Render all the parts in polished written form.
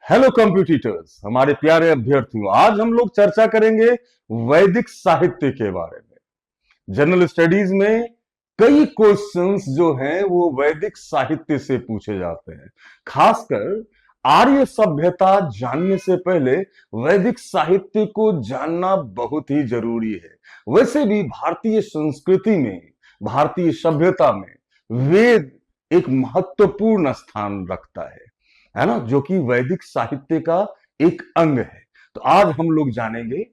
Hello computers, हमारे प्यारे अभ्यर्थियों, आज हम लोग चर्चा करेंगे वैदिक साहित्य के बारे में। जनरल स्टडीज में कई क्वेश्चंस जो हैं वो वैदिक साहित्य से पूछे जाते हैं। खासकर आर्य सभ्यता जानने से पहले वैदिक साहित्य को जानना बहुत ही जरूरी है। वैसे भी भारतीय संस्कृति में, भारतीय सभ्यता में वेद एक महत्वपूर्ण स्थान रखता है ना, जो कि वैदिक साहित्य का एक अंग है। तो आज हम लोग जानेंगे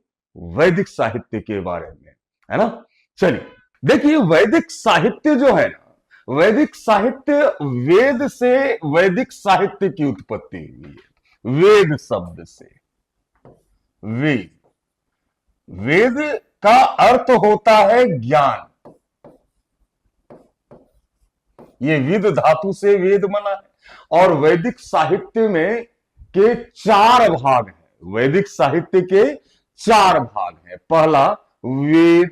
वैदिक साहित्य के बारे में, है ना। चलिए देखिए, वैदिक साहित्य जो है ना, वैदिक साहित्य वेद से वैदिक साहित्य की उत्पत्ति हुई है। वेद शब्द से, वेद, वेद का अर्थ होता है ज्ञान। ये विद धातु से वेद बना है। और वैदिक साहित्य में के चार भाग हैं। वैदिक साहित्य के चार भाग हैं। पहला वेद,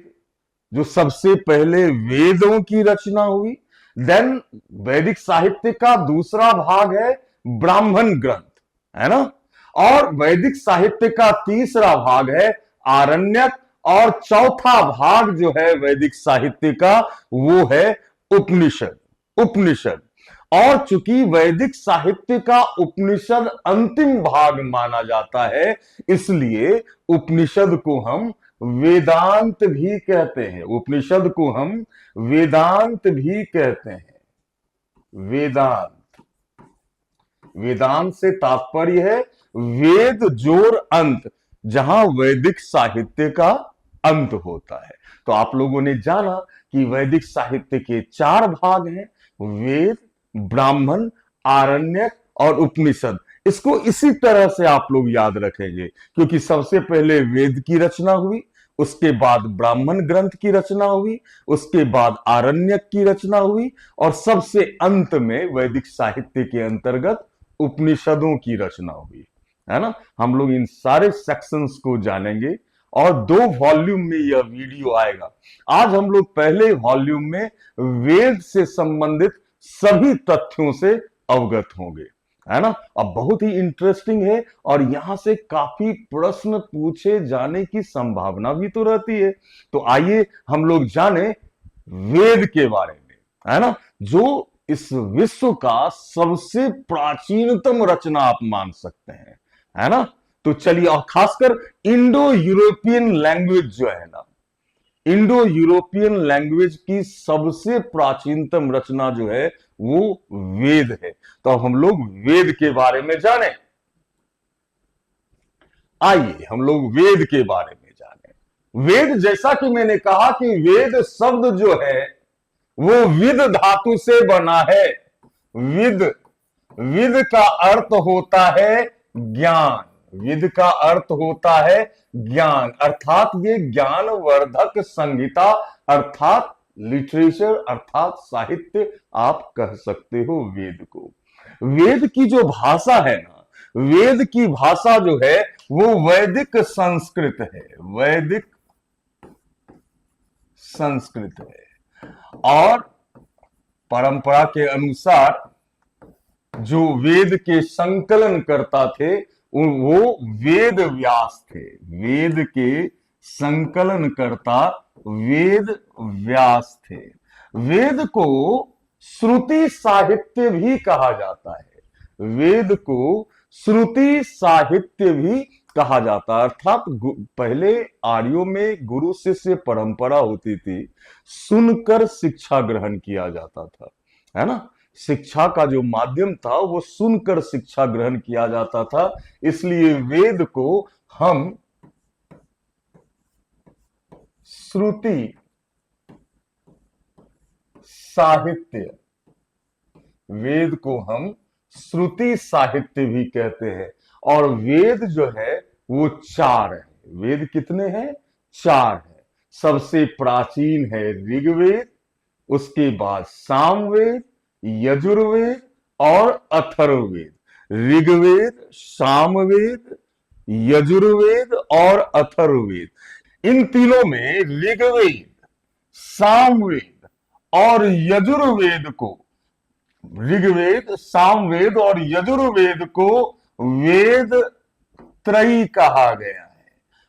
जो सबसे पहले वेदों की रचना हुई। देन वैदिक साहित्य का दूसरा भाग है ब्राह्मण ग्रंथ, है ना। और वैदिक साहित्य का तीसरा भाग है आरण्यक। और चौथा भाग जो है वैदिक साहित्य का, वो है उपनिषद। उपनिषद। और चूंकि वैदिक साहित्य का उपनिषद अंतिम भाग माना जाता है, इसलिए उपनिषद को हम वेदांत भी कहते हैं। उपनिषद को हम वेदांत भी कहते हैं। वेदांत, वेदांत से तात्पर्य है वेद जोर अंत, जहां वैदिक साहित्य का अंत होता है। तो आप लोगों ने जाना कि वैदिक साहित्य के चार भाग हैं, वेद, ब्राह्मण, आरण्यक और उपनिषद। इसको इसी तरह से आप लोग याद रखेंगे, क्योंकि सबसे पहले वेद की रचना हुई, उसके बाद ब्राह्मण ग्रंथ की रचना हुई, उसके बाद आरण्यक की रचना हुई, और सबसे अंत में वैदिक साहित्य के अंतर्गत उपनिषदों की रचना हुई, है ना। हम लोग इन सारे सेक्शंस को जानेंगे और 2 वॉल्यूम में यह वीडियो आएगा। आज हम लोग पहले वॉल्यूम में वेद से संबंधित सभी तथ्यों से अवगत होंगे, है ना। अब बहुत ही इंटरेस्टिंग है और यहां से काफी प्रश्न पूछे जाने की संभावना भी तो रहती है। तो आइए हम लोग जाने वेद के बारे में, है ना, जो इस विश्व का सबसे प्राचीनतम रचना आप मान सकते हैं, है ना। तो चलिए, और खासकर इंडो यूरोपियन लैंग्वेज जो है ना, इंडो यूरोपियन लैंग्वेज की सबसे प्राचीनतम रचना जो है वो वेद है। तो अब हम लोग वेद के बारे में जाने। आइए हम लोग वेद के बारे में जाने। वेद, जैसा कि मैंने कहा कि वेद शब्द जो है वो विद धातु से बना है। विद, विद का अर्थ होता है ज्ञान। विद का अर्थ होता है ज्ञान, अर्थात ये ज्ञानवर्धक संहिता, अर्थात लिटरेचर, अर्थात साहित्य आप कह सकते हो वेद को। वेद की जो भाषा है ना, वेद की भाषा जो है वो वैदिक संस्कृत है। वैदिक संस्कृत है। और परंपरा के अनुसार जो वेद के संकलन करता थे वो वेद व्यास थे। वेद के संकलन करता वेद व्यास थे। वेद को श्रुति साहित्य भी कहा जाता है। वेद को श्रुति साहित्य भी कहा जाता है, अर्थात पहले आर्यों में गुरु शिष्य परंपरा होती थी, सुनकर शिक्षा ग्रहण किया जाता था, है ना। शिक्षा का जो माध्यम था वो सुनकर शिक्षा ग्रहण किया जाता था, इसलिए वेद को हम श्रुति साहित्य, वेद को हम श्रुति साहित्य भी कहते हैं। और वेद जो है वो चार है। वेद कितने हैं? चार है। सबसे प्राचीन है ऋग्वेद, उसके बाद सामवेद, यजुर्वेद और अथर्ववेद। ऋग्वेद, सामवेद, यजुर्वेद और अथर्ववेद, इन तीनों में ऋग्वेद, सामवेद और यजुर्वेद को, ऋग्वेद, सामवेद और यजुर्वेद को वेद त्रयी कहा गया है,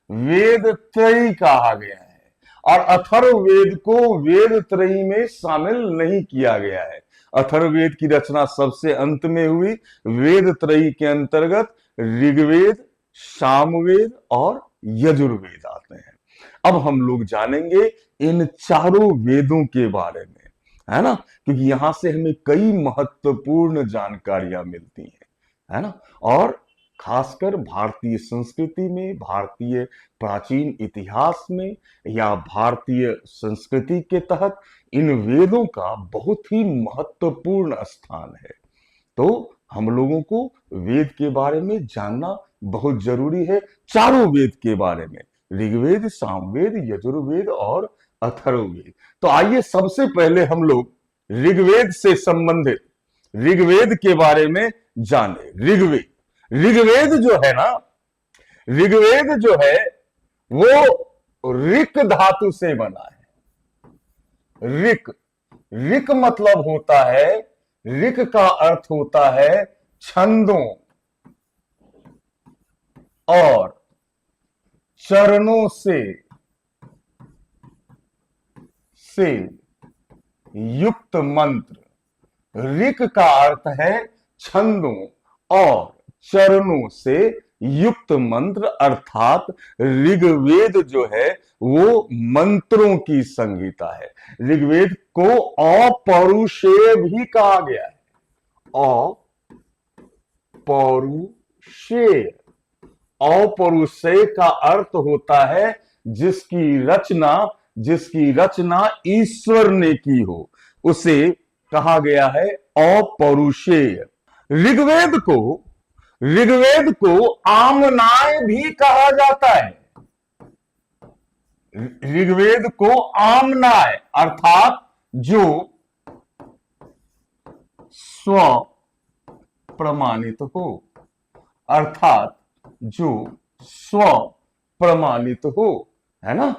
वेद त्रयी कहा गया है। और अथर्ववेद को वेद त्रयी में शामिल नहीं किया गया है। अथर्ववेद की रचना सबसे अंत में हुई। वेद त्रयी के अंतर्गत ऋग्वेद, सामवेद और यजुर्वेद आते हैं। अब हम लोग जानेंगे इन चारों वेदों के बारे में, है ना, क्योंकि यहां से हमें कई महत्वपूर्ण जानकारियां मिलती हैं, है ना। और खासकर भारतीय संस्कृति में, भारतीय प्राचीन इतिहास में या भारतीय संस्कृति के तहत इन वेदों का बहुत ही महत्वपूर्ण स्थान है। तो हम लोगों को वेद के बारे में जानना बहुत जरूरी है, चारों वेद के बारे में, ऋग्वेद, सामवेद, यजुर्वेद और अथर्ववेद। तो आइए सबसे पहले हम लोग ऋग्वेद से संबंधित ऋग्वेद के बारे में जाने। ऋग्वेद, ऋग्वेद जो है ना, ऋग्वेद जो है वो ऋक धातु से बना है। ऋक, ऋक मतलब होता है, ऋक का अर्थ होता है छंदों और चरणों से युक्त मंत्र। ऋक का अर्थ है छंदों और चरणों से युक्त मंत्र, अर्थात ऋग्वेद जो है वो मंत्रों की संहिता है। ऋग्वेद को अपौरुषेय भी कहा गया है। अपौरुषेय, अपौरुषेय का अर्थ होता है जिसकी रचना ईश्वर ने की हो, उसे कहा गया है अपौरुषेय। ऋग्वेद को आमनाय भी कहा जाता है। ऋग्वेद को आमनाय अर्थात जो स्व प्रमाणित हो, अर्थात जो स्व प्रमाणित हो, है ना।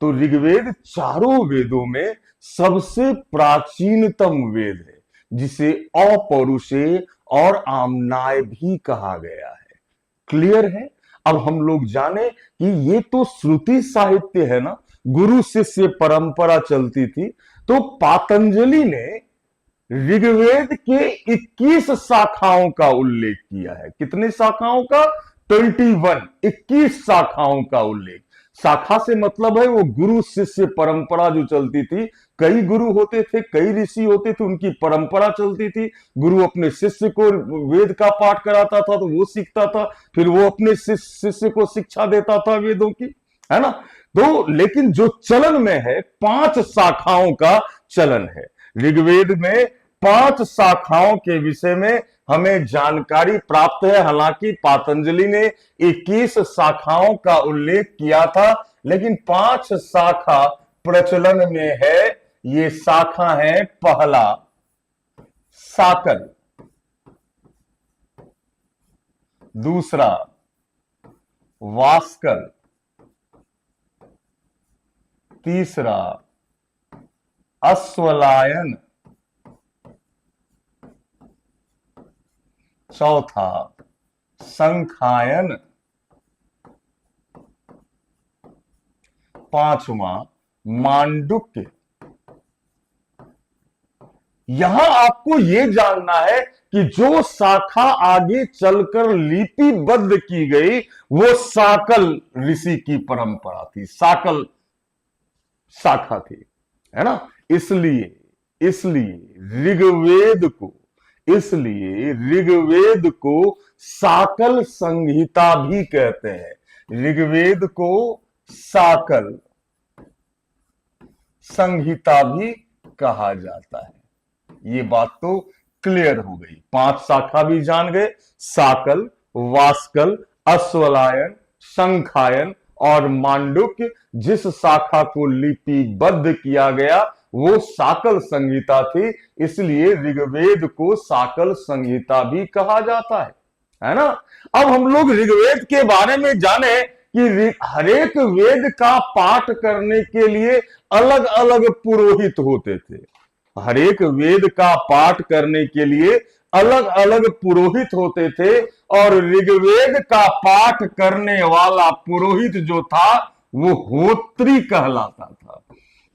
तो ऋग्वेद चारों वेदों में सबसे प्राचीनतम वेद है, जिसे अपौरुषेय और आमनाय भी कहा गया है। क्लियर है। अब हम लोग जाने कि ये तो श्रुति साहित्य है ना, गुरु शिष्य परंपरा चलती थी। तो पातंजलि ने ऋग्वेद के 21 शाखाओं का उल्लेख किया है। कितने शाखाओं का? 21, 21 शाखाओं का उल्लेख। शाखा से मतलब है वो गुरु शिष्य परंपरा जो चलती थी। कई गुरु होते थे, कई ऋषि होते थे, उनकी परंपरा चलती थी। गुरु अपने शिष्य को वेद का पाठ कराता था तो वो सीखता था, फिर वो अपने शिष्य को शिक्षा देता था वेदों की, है ना। तो लेकिन जो चलन में है 5 शाखाओं का चलन है। ऋग्वेद में 5 शाखाओं के विषय में हमें जानकारी प्राप्त है। हालांकि पातंजलि ने 21 शाखाओं का उल्लेख किया था, लेकिन 5 शाखा प्रचलन में है। ये शाखा है, पहला साकल, दूसरा वास्कल, तीसरा अश्वलायन, चौथा संखायन, पांचवा मांडुक्य। यहां आपको यह जानना है कि जो शाखा आगे चलकर लिपिबद्ध की गई वो साकल ऋषि की परंपरा थी, साकल शाखा थी, है ना। इसलिए ऋग्वेद को साकल संहिता भी कहते हैं। ऋग्वेद को साकल संहिता भी कहा जाता है। ये बात तो क्लियर हो गई। 5 शाखा भी जान गए, साकल, वास्कल, अश्वलायन, संखायन और मांडुक्य। जिस शाखा को लिपिबद्ध किया गया वो साकल संहिता थी, इसलिए ऋग्वेद को साकल संहिता भी कहा जाता है ना। अब हम लोग ऋग्वेद के बारे में जाने कि हरेक वेद का पाठ करने के लिए अलग अलग पुरोहित होते थे। हरेक वेद का पाठ करने के लिए अलग अलग पुरोहित होते थे और ऋग्वेद का पाठ करने वाला पुरोहित जो था वो होत्री कहलाता था।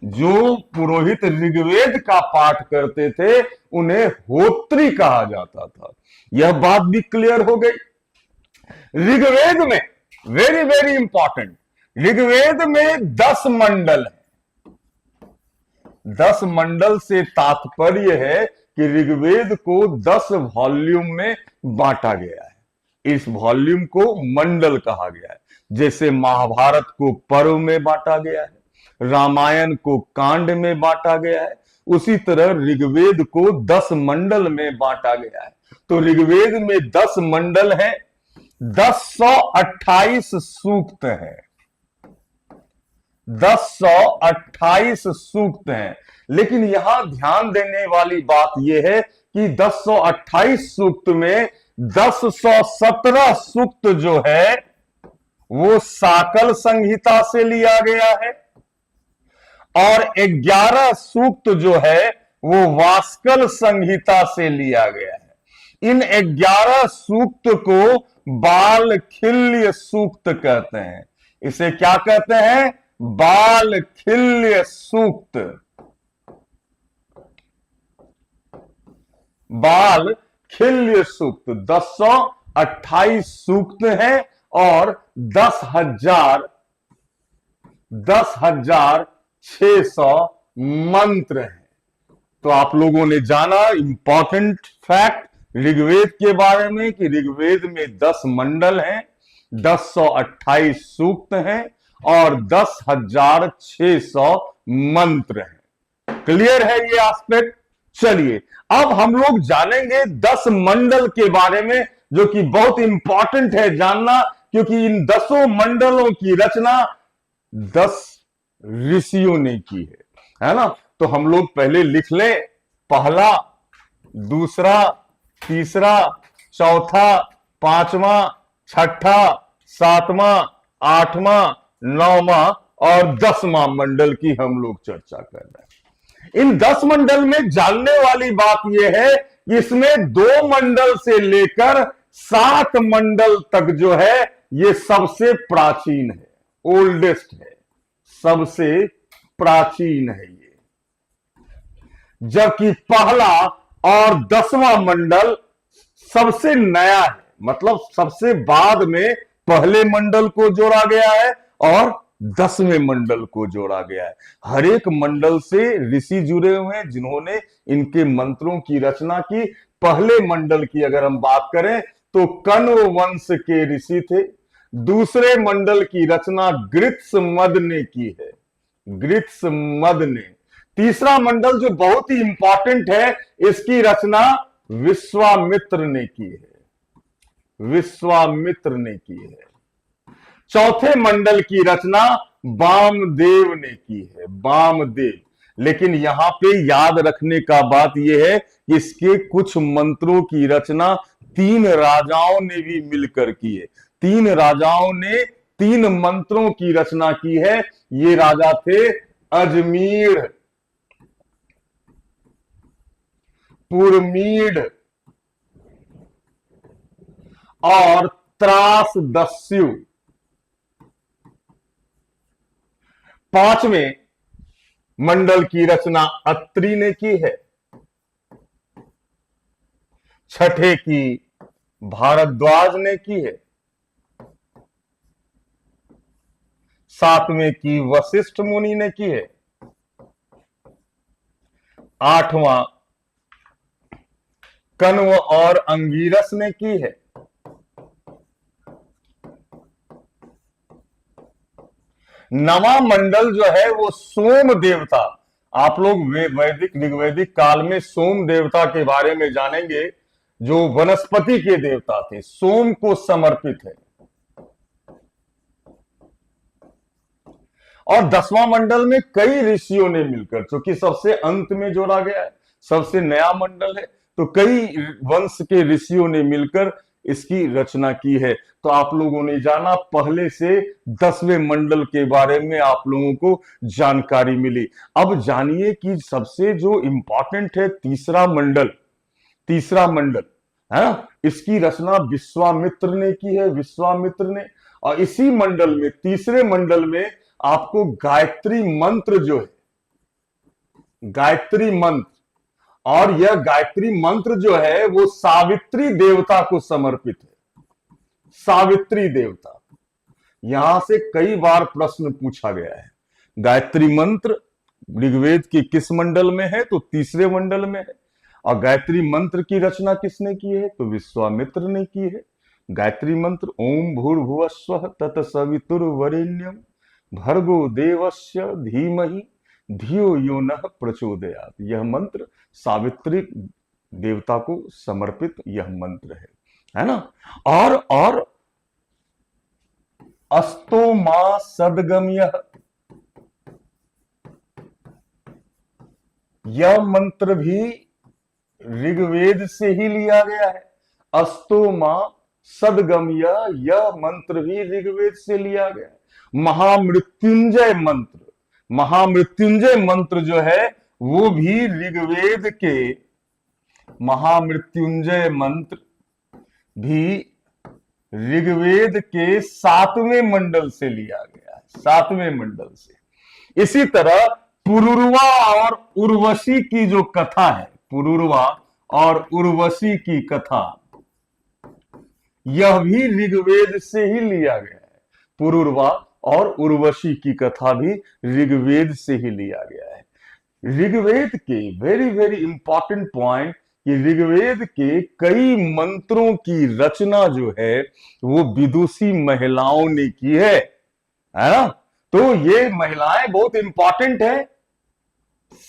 जो पुरोहित ऋग्वेद का पाठ करते थे उन्हें होत्री कहा जाता था। यह बात भी क्लियर हो गई। ऋग्वेद में वेरी वेरी इंपॉर्टेंट, ऋग्वेद में 10 मंडल है। 10 मंडल से तात्पर्य है कि ऋग्वेद को 10 वॉल्यूम में बांटा गया है। इस वॉल्यूम को मंडल कहा गया है। जैसे महाभारत को पर्व में बांटा गया है, रामायण को कांड में बांटा गया है, उसी तरह ऋग्वेद को 10 मंडल में बांटा गया है। तो ऋग्वेद में 10 मंडल है, 1028 सूक्त है, 1028 सूक्त हैं। लेकिन यहां ध्यान देने वाली बात यह है कि 1028 सूक्त में 1017 सूक्त जो है वो साकल संहिता से लिया गया है और 11 सूक्त जो है वो वास्कल संहिता से लिया गया है। इन 11 सूक्त को बालखिल्य सूक्त कहते हैं। इसे क्या कहते हैं? बालखिल्य सूक्त। बालखिल्य सूक्त 1028 सूक्त है और 10,600 मंत्र हैं। तो आप लोगों ने जाना इंपॉर्टेंट फैक्ट ऋग्वेद के बारे में कि ऋग्वेद में 10 मंडल हैं, 1028 सूक्त हैं और 10,600 मंत्र हैं। क्लियर है ये एस्पेक्ट? चलिए अब हम लोग जानेंगे 10 मंडल के बारे में, जो कि बहुत इंपॉर्टेंट है जानना, क्योंकि इन 10 मंडलों की रचना 10 ऋषियों ने की है ना। तो हम लोग पहले लिख ले, पहला, दूसरा, तीसरा, चौथा, पांचवा, छठा, सातवां, आठवां, 9वां और 10वां मंडल की हम लोग चर्चा कर रहे हैं। इन 10 मंडल में जानने वाली बात यह है कि इसमें 2 मंडल से लेकर 7 मंडल तक जो है ये सबसे प्राचीन है, ओल्डेस्ट है, सबसे प्राचीन है ये। जबकि पहला और 10वां मंडल सबसे नया है, मतलब सबसे बाद में पहले मंडल को जोड़ा गया है और 10वें मंडल को जोड़ा गया है। हर एक मंडल से ऋषि जुड़े हुए हैं जिन्होंने इनके मंत्रों की रचना की। पहले मंडल की अगर हम बात करें तो कण्व वंश के ऋषि थे। दूसरे मंडल की रचना गृत्समद ने की है, गृत्समद ने। तीसरा मंडल जो बहुत ही इंपॉर्टेंट है, इसकी रचना विश्वामित्र ने की है, विश्वामित्र ने की है। चौथे मंडल की रचना वामदेव ने की है, वामदेव। लेकिन यहां पे याद रखने का बात यह है कि इसके कुछ मंत्रों की रचना 3 राजाओं ने भी मिलकर की है। 3 राजाओं ने 3 मंत्रों की रचना की है। ये राजा थे अजमीर, पुरमीड और त्रासदस्यु। 5वें मंडल की रचना अत्रि ने की है। 6ठे की भारद्वाज ने की है। 7वें की वशिष्ठ मुनि ने की है। 8वां कण्व और अंगिरस ने की है। 9वां मंडल जो है वो सोम देवता। आप लोग वैदिक ऋग्वैदिक काल में सोम देवता के बारे में जानेंगे, जो वनस्पति के देवता थे, सोम को समर्पित है। और 10वां मंडल में कई ऋषियों ने मिलकर, क्योंकि सबसे अंत में जोड़ा गया है, सबसे नया मंडल है, तो कई वंश के ऋषियों ने मिलकर इसकी रचना की है। तो आप लोगों ने जाना, पहले से 10वें मंडल के बारे में आप लोगों को जानकारी मिली। अब जानिए कि सबसे जो इंपॉर्टेंट है तीसरा मंडल। तीसरा मंडल है ना। इसकी रचना विश्वामित्र ने की है, विश्वामित्र ने। और इसी मंडल में, तीसरे मंडल में आपको गायत्री मंत्र जो है, गायत्री मंत्र, और यह गायत्री मंत्र जो है वो सावित्री देवता को समर्पित है। सावित्री देवता, यहां से कई बार प्रश्न पूछा गया है। गायत्री मंत्र ऋग्वेद के किस मंडल में है? तो तीसरे मंडल में है। और गायत्री मंत्र की रचना किसने की है? तो विश्वामित्र ने की है। गायत्री मंत्र ओम भूर्भुवस्वः तत्सवितुर्वरेण्यम भर्गो देवस्य धीमहि धियो यो नः प्रचोदयात्। यह मंत्र सावित्री देवता को समर्पित यह मंत्र है ना। और अस्तो मा सदगम्य, यह मंत्र भी ऋग्वेद से ही लिया गया है। अस्तो मा सदगम्य, यह मंत्र भी ऋग्वेद से लिया गया है। महामृत्युंजय मंत्र, महामृत्युंजय मंत्र जो है वो भी ऋग्वेद के, महामृत्युंजय मंत्र भी ऋग्वेद के 7वें मंडल से लिया गया है, 7वें मंडल से। इसी तरह पुरुरवा और उर्वशी की जो कथा है, पुरुरवा और उर्वशी की कथा, यह भी ऋग्वेद से ही लिया गया है। पुरुरवा और उर्वशी की कथा भी ऋग्वेद से ही लिया गया है। ऋग्वेद के वेरी वेरी इंपॉर्टेंट पॉइंट कि ऋग्वेद के कई मंत्रों की रचना जो है वो विदुषी महिलाओं ने की है ना। तो ये महिलाएं बहुत इंपॉर्टेंट है।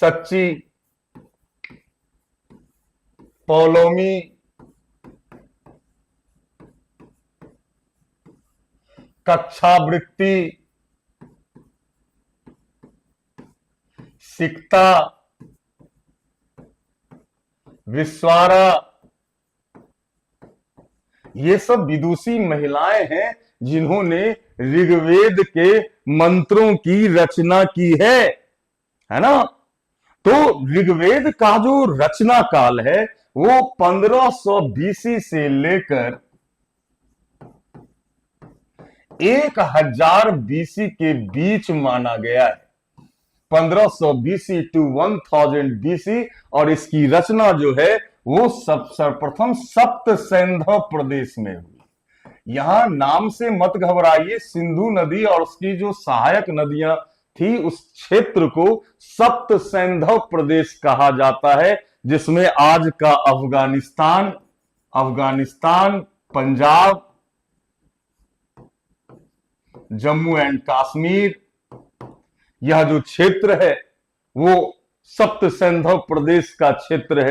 सच्ची, पौलोमी, कक्षावृत्ति, सिक्ता, विश्वारा, ये सब विदुषी महिलाएं हैं जिन्होंने ऋग्वेद के मंत्रों की रचना की है ना। तो ऋग्वेद का जो रचना काल है वो 1500 बीसी से लेकर 1000 बीसी के बीच माना गया है। 1500 बीसी टू 1000 बीसी। और इसकी रचना जो है वो सर्वप्रथम सप्त सैंधव प्रदेश में हुई। यहां नाम से मत घबराइए, सिंधु नदी और उसकी जो सहायक नदियां थी उस क्षेत्र को सप्त सैंधव प्रदेश कहा जाता है, जिसमें आज का अफगानिस्तान, पंजाब, जम्मू एंड कश्मीर, यह जो क्षेत्र है वो सप्त सैंधव प्रदेश का क्षेत्र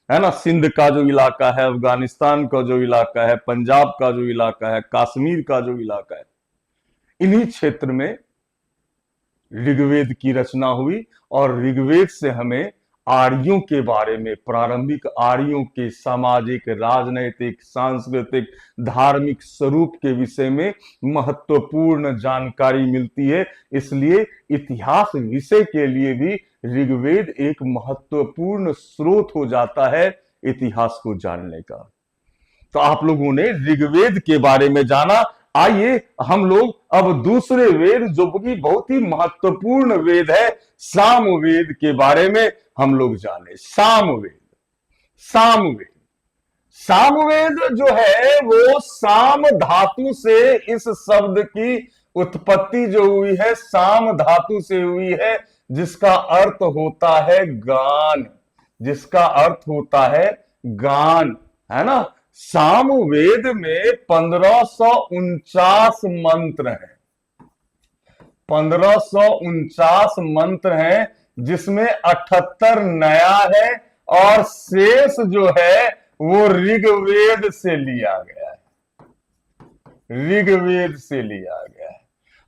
है ना। सिंध का जो इलाका है, अफगानिस्तान का जो इलाका है, पंजाब का जो इलाका है, कश्मीर का जो इलाका है, इन्हीं क्षेत्र में ऋग्वेद की रचना हुई। और ऋग्वेद से हमें आर्यों के बारे में, प्रारंभिक आर्यों के सामाजिक, राजनैतिक, सांस्कृतिक, धार्मिक स्वरूप के विषय में महत्वपूर्ण जानकारी मिलती है। इसलिए इतिहास विषय के लिए भी ऋग्वेद एक महत्वपूर्ण स्रोत हो जाता है इतिहास को जानने का। तो आप लोगों ने ऋग्वेद के बारे में जाना। आइए हम लोग अब दूसरे वेद, जो कि बहुत ही महत्वपूर्ण वेद है, सामवेद के बारे में हम लोग जाने। सामवेद, सामवेद, सामवेद जो है वो साम धातु से, इस शब्द की उत्पत्ति जो हुई है साम धातु से हुई है, जिसका अर्थ होता है गान, जिसका अर्थ होता है गान, है ना। सामवेद में 1549 मंत्र हैं, 1549 मंत्र हैं, जिसमें 78 नया है और शेष जो है वो ऋग्वेद से लिया गया है, ऋग्वेद से लिया गया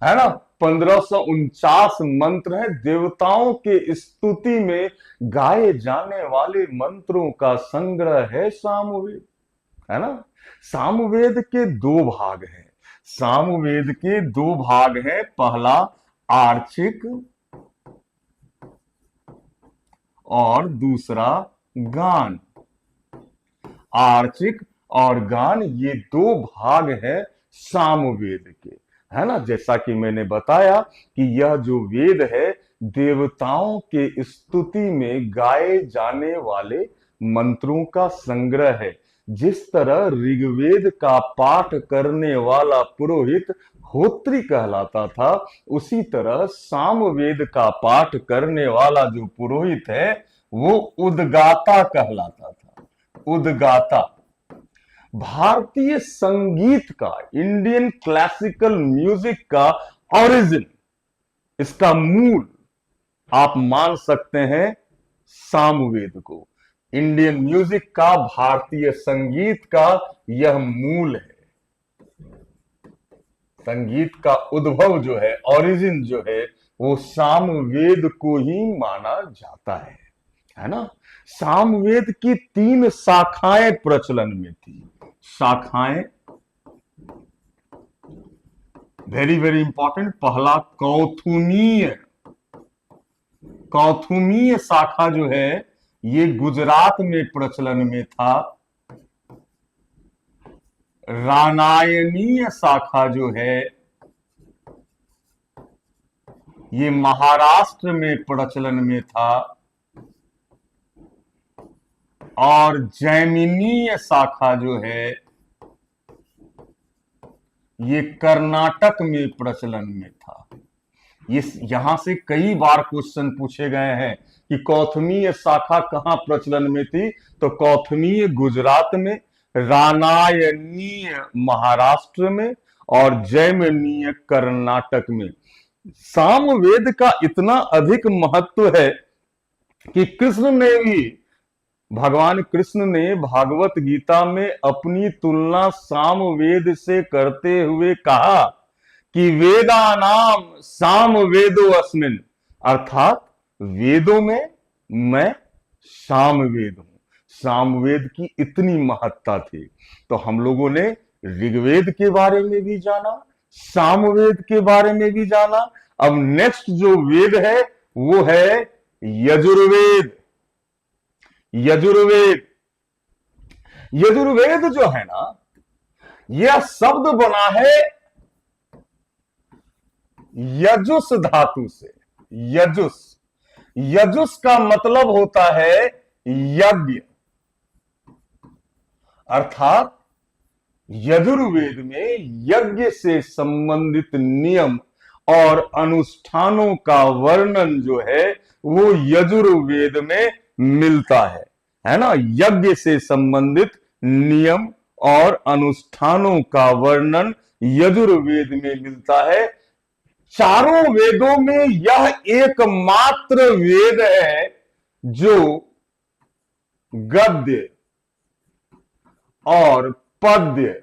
है ना। 1549 मंत्र हैं। देवताओं के स्तुति में गाए जाने वाले मंत्रों का संग्रह है सामवेद, है ना। सामवेद के 2 भाग हैं। सामवेद के 2 भाग हैं। पहला आर्चिक और दूसरा गान। आर्चिक और गान, ये दो भाग हैं सामवेद के, है ना। जैसा कि मैंने बताया कि यह जो वेद है देवताओं के स्तुति में गाए जाने वाले मंत्रों का संग्रह है। जिस तरह ऋग्वेद का पाठ करने वाला पुरोहित होत्री कहलाता था, उसी तरह सामवेद का पाठ करने वाला जो पुरोहित है वो उद्गाता कहलाता था। उद्गाता। भारतीय संगीत का, इंडियन क्लासिकल म्यूजिक का ओरिजिन, इसका मूल आप मान सकते हैं सामवेद को। इंडियन म्यूजिक का, भारतीय संगीत का यह मूल है। संगीत का उद्भव जो है, ओरिजिन जो है, वो सामवेद को ही माना जाता है ना। सामवेद की 3 शाखाएं प्रचलन में थी। शाखाएं, वेरी वेरी इंपॉर्टेंट। पहला कौथुमीय। कौथुमीय शाखा जो है ये गुजरात में प्रचलन में था। रानायनीय शाखा जो है ये महाराष्ट्र में प्रचलन में था। और जैमिनीय शाखा जो है ये कर्नाटक में प्रचलन में था। ये यहां से कई बार क्वेश्चन पूछे गए हैं कि कौथुमीय शाखा कहां प्रचलन में थी, तो कौथुमीय गुजरात में, रानायनीय महाराष्ट्र में और जैमिनीय कर्नाटक में। सामवेद का इतना अधिक महत्व है कि कृष्ण ने भी, भगवान कृष्ण ने भागवत गीता में अपनी तुलना सामवेद से करते हुए कहा कि वेदानाम सामवेदो अस्मिन्, अर्थात वेदों में मैं सामवेद हूं। सामवेद की इतनी महत्ता थी। तो हम लोगों ने ऋग्वेद के बारे में भी जाना, सामवेद के बारे में भी जाना। अब नेक्स्ट जो वेद है वो है यजुर्वेद। यजुर्वेद, यजुर्वेद जो है ना, यह शब्द बना है यजुस धातु से। यजुस, यजुस का मतलब होता है यज्ञ। अर्थात यजुर्वेद में यज्ञ से संबंधित नियम और अनुष्ठानों का वर्णन जो है वो यजुर्वेद में मिलता है ना। यज्ञ से संबंधित नियम और अनुष्ठानों का वर्णन यजुर्वेद में मिलता है। चारों वेदों में यह एकमात्र वेद है जो गद्य और पद्य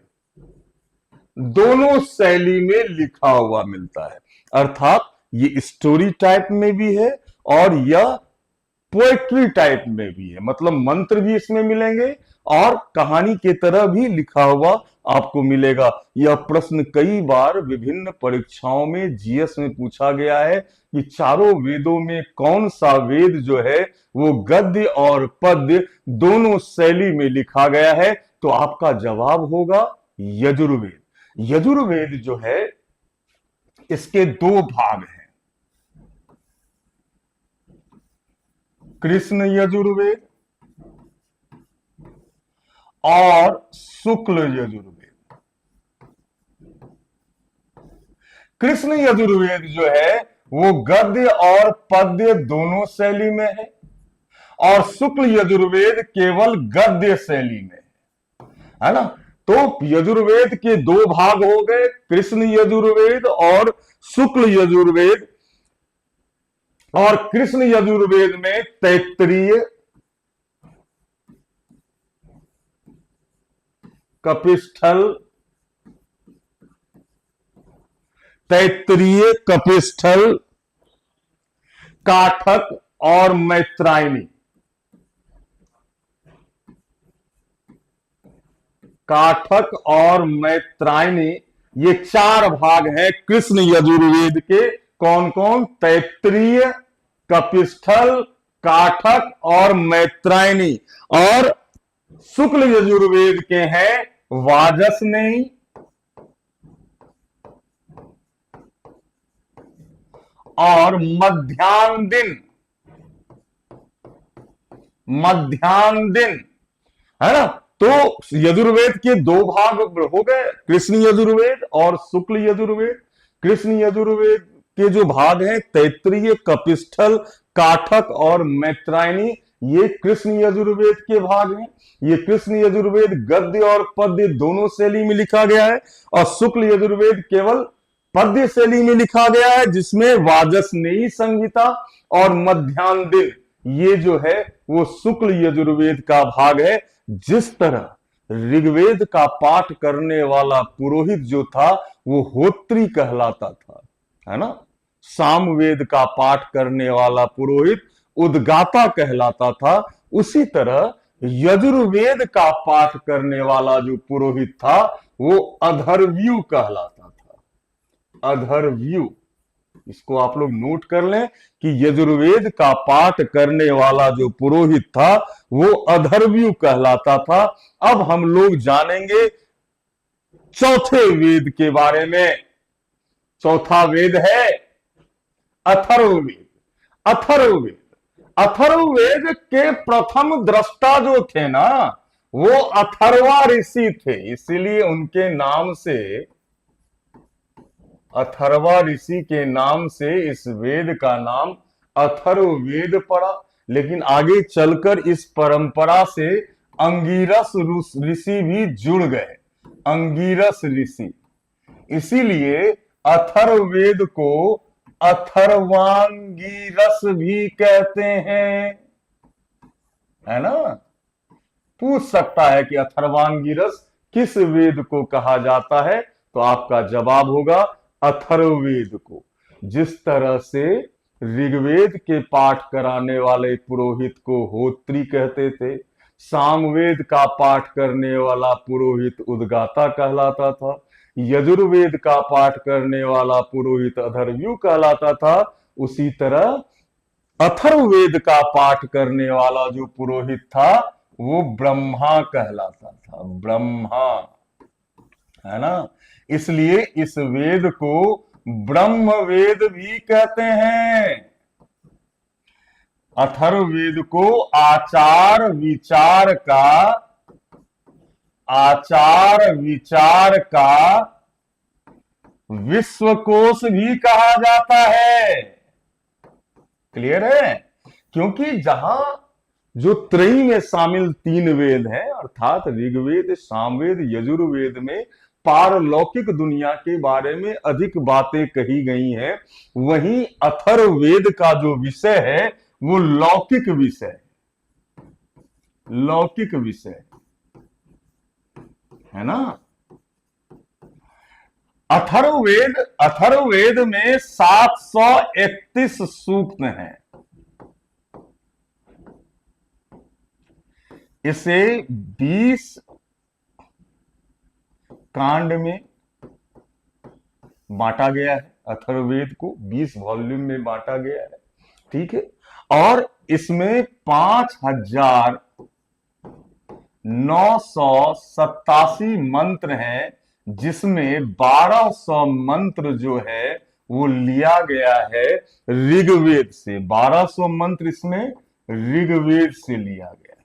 दोनों शैली में लिखा हुआ मिलता है। अर्थात ये स्टोरी टाइप में भी है और यह पोएट्री टाइप में भी है। मतलब मंत्र भी इसमें मिलेंगे और कहानी के तरह भी लिखा हुआ आपको मिलेगा। यह प्रश्न कई बार विभिन्न परीक्षाओं में जीएस में पूछा गया है कि चारों वेदों में कौन सा वेद जो है वो गद्य और पद्य दोनों शैली में लिखा गया है, तो आपका जवाब होगा यजुर्वेद। यजुर्वेद जो है इसके 2 भाग हैं, कृष्ण यजुर्वेद और शुक्ल यजुर्वेद। कृष्ण यजुर्वेद जो है वो गद्य और पद्य दोनों शैली में है और शुक्ल यजुर्वेद केवल गद्य शैली में है ना। तो यजुर्वेद के 2 भाग हो गए, कृष्ण यजुर्वेद और शुक्ल यजुर्वेद। और कृष्ण यजुर्वेद में तैत्तिरीय, कपिस्थल, तैत्तिरीय, कपिस्थल, काठक और मैत्रायणी। काठक और मैत्रायणी ये 4 भाग हैं कृष्ण यजुर्वेद के। कौन कौन? तैत्तिरीय, कपिस्थल, काठक और मैत्रायणी। और शुक्ल यजुर्वेद के हैं वाजसनेयी और मध्याह्न दिन, मध्याह्न दिन, है ना। तो यजुर्वेद के दो भाग हो गए, कृष्ण यजुर्वेद और शुक्ल यजुर्वेद। कृष्ण यजुर्वेद के जो भाग हैं तैत्तिरीय, कपिस्थल, काठक और मैत्रायणी, ये कृष्ण यजुर्वेद के भाग हैं। ये कृष्ण यजुर्वेद गद्य और पद्य दोनों शैली में लिखा गया है, और शुक्ल यजुर्वेद केवल पद्य शैली में लिखा गया है, जिसमें वाजसनेयी संहिता और मध्याह्न दिन ये जो है वो शुक्ल यजुर्वेद का भाग है। जिस तरह ऋग्वेद का पाठ करने वाला पुरोहित जो था वो होत्री कहलाता था, है ना। सामवेद का पाठ करने वाला पुरोहित उद्गाता कहलाता था, उसी तरह यजुर्वेद का पाठ करने वाला जो पुरोहित था वो अधर्व्यू कहलाता था। अधर्व्यू, इसको आप लोग नोट कर लें कि यजुर्वेद का पाठ करने वाला जो पुरोहित था वो अधर्व्यू कहलाता था। अब हम लोग जानेंगे चौथे वेद के बारे में। चौथा वेद है अथर्ववेद। अथर्ववेद, अथर्ववेद के प्रथम दृष्टा जो थे ना वो अथर्वा ऋषि थे, इसीलिए उनके नाम से, अथर्वा ऋषि के नाम से इस वेद का नाम अथर्ववेद पड़ा। लेकिन आगे चलकर इस परंपरा से अंगिरस ऋषि भी जुड़ गए, अंगिरस ऋषि, इसीलिए अथर्ववेद को अथर्वांगिरस भी कहते हैं, है ना। पूछ सकता है कि अथर्वांगिरस किस वेद को कहा जाता है, तो आपका जवाब होगा अथर्ववेद को। जिस तरह से ऋग्वेद के पाठ कराने वाले पुरोहित को होत्री कहते थे, सामवेद का पाठ करने वाला पुरोहित उद्गाता कहलाता था, यजुर्वेद का पाठ करने वाला पुरोहित अधर्व्यू कहलाता था, उसी तरह अथर्ववेद का पाठ करने वाला जो पुरोहित था वो ब्रह्मा कहलाता था, ब्रह्मा, है ना। इसलिए इस वेद को ब्रह्म वेद भी कहते हैं। अथर्ववेद को आचार विचार का, आचार विचार का विश्वकोश भी कहा जाता है। क्लियर है। क्योंकि जहां जो त्रयी में शामिल तीन वेद हैं, अर्थात ऋग्वेद, सामवेद, यजुर्वेद में पारलौकिक दुनिया के बारे में अधिक बातें कही गई हैं, वहीं अथर्ववेद का जो विषय है वो लौकिक विषय, लौकिक विषय, है ना। अथर्ववेद, अथर्ववेद में 731 सूक्त हैं। इसे 20 कांड में बांटा गया है। अथर्ववेद को 20 वॉल्यूम में बांटा गया है, ठीक है। और इसमें 5987 मंत्र हैं, जिसमें 1200 मंत्र जो है वो लिया गया है ऋग्वेद से। 1200 मंत्र इसमें ऋग्वेद से लिया गया है।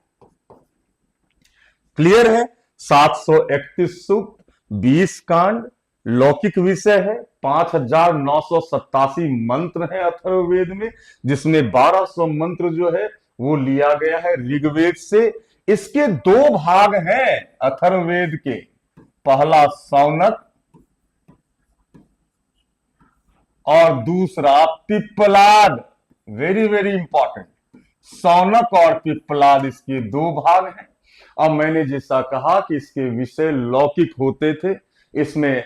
क्लियर है। 731 सूक्त, 20 कांड, लौकिक विषय है, 5987 मंत्र हैं अथर्ववेद में, जिसमें 1200 मंत्र जो है वो लिया गया है ऋग्वेद से। इसके दो भाग हैं अथर्ववेद के, पहला सौनक और दूसरा Pippalad. Very very important, Shaunak और पिप्पलाद, इसके दो भाग हैं। अब मैंने जैसा कहा कि इसके विषय लौकिक होते थे, इसमें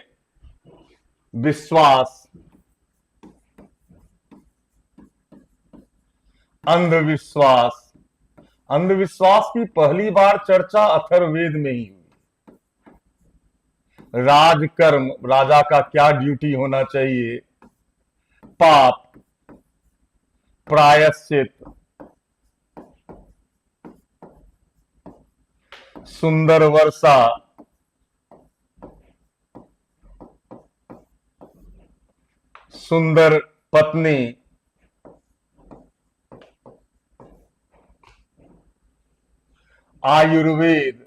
विश्वास, अंधविश्वास, अंधविश्वास की पहली बार चर्चा अथर्ववेद में ही हुई। राजकर्म, राजा का क्या ड्यूटी होना चाहिए, पाप, प्रायश्चित, सुंदर वर्षा, सुंदर पत्नी, आयुर्वेद,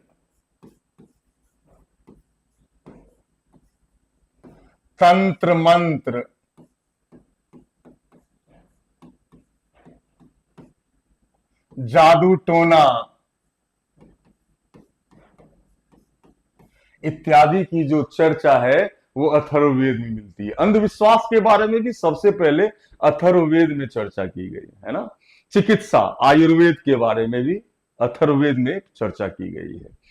तंत्र मंत्र, जादू टोना इत्यादि की जो चर्चा है वो अथर्ववेद में मिलती है। अंधविश्वास के बारे में भी सबसे पहले अथर्ववेद में चर्चा की गई है ना। चिकित्सा आयुर्वेद के बारे में भी अथर्ववेद में चर्चा की गई है।